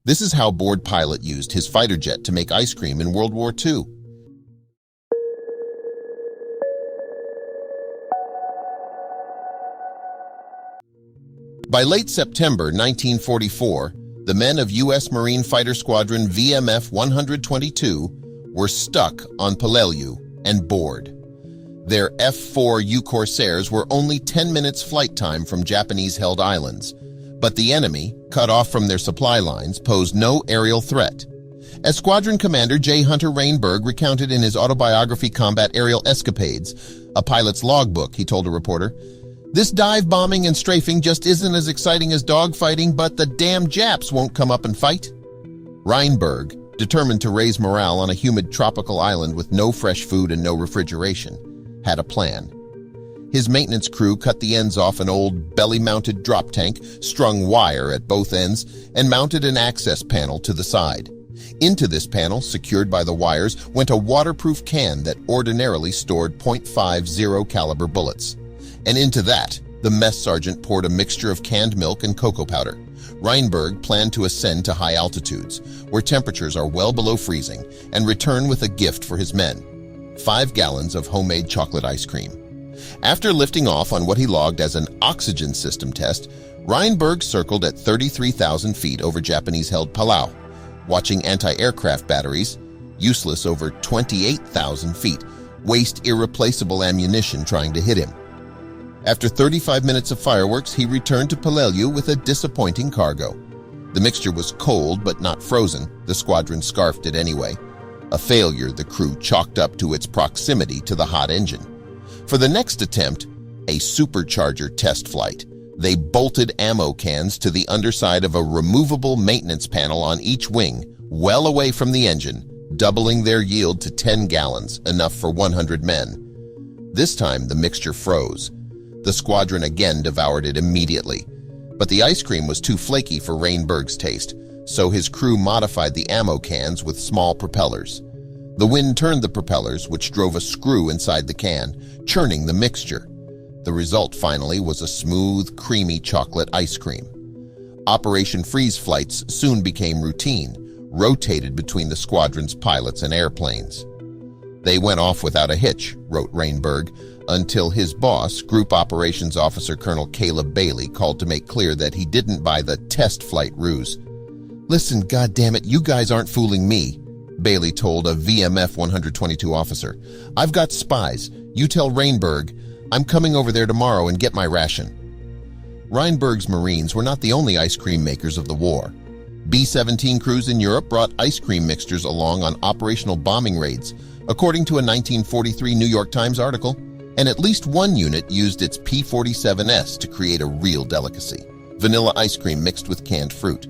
This is how bored pilot used his fighter jet to make ice cream in World War II. By late September 1944, the men of U.S. Marine Fighter Squadron VMF 122 were stuck on Peleliu and bored. Their F-4U Corsairs were only 10 minutes flight time from Japanese-held islands, but the enemy, cut off from their supply lines, posed no aerial threat. As Squadron Commander J. Hunter Rainberg recounted in his autobiography Combat Aerial Escapades, a pilot's logbook, he told a reporter, "This dive bombing and strafing just isn't as exciting as dogfighting, but the damn Japs won't come up and fight." Rainberg, determined to raise morale on a humid tropical island with no fresh food and no refrigeration, had a plan. His maintenance crew cut the ends off an old belly-mounted drop tank, strung wire at both ends, and mounted an access panel to the side. Into this panel, secured by the wires, went a waterproof can that ordinarily stored .50 caliber bullets. And into that, the mess sergeant poured a mixture of canned milk and cocoa powder. Rainberg planned to ascend to high altitudes, where temperatures are well below freezing, and return with a gift for his men: 5 gallons of homemade chocolate ice cream. After lifting off on what he logged as an oxygen system test, Rainberg circled at 33,000 feet over Japanese-held Palau, watching anti-aircraft batteries, useless over 28,000 feet, waste irreplaceable ammunition trying to hit him. After 35 minutes of fireworks, he returned to Peleliu with a disappointing cargo. The mixture was cold but not frozen. The squadron scarfed it anyway. A failure the crew chalked up to its proximity to the hot engine. For the next attempt, a supercharger test flight, they bolted ammo cans to the underside of a removable maintenance panel on each wing, well away from the engine, doubling their yield to 10 gallons, enough for 100 men. This time, the mixture froze. The squadron again devoured it immediately. But the ice cream was too flaky for Rainberg's taste, so his crew modified the ammo cans with small propellers. The wind turned the propellers, which drove a screw inside the can, churning the mixture. The result, finally, was a smooth, creamy chocolate ice cream. Operation Freeze flights soon became routine, rotated between the squadron's pilots and airplanes. "They went off without a hitch," wrote Rainberg, until his boss, Group Operations Officer Colonel Caleb Bailey, called to make clear that he didn't buy the test flight ruse. "Listen, goddammit, you guys aren't fooling me," Bailey told a VMF 122 officer. "I've got spies. You tell Rainberg I'm coming over there tomorrow and get my ration." Rainberg's Marines were not the only ice cream makers of the war. B-17 crews in Europe brought ice cream mixtures along on operational bombing raids, according to a 1943 New York Times article, and at least one unit used its P-47S to create a real delicacy: vanilla ice cream mixed with canned fruit.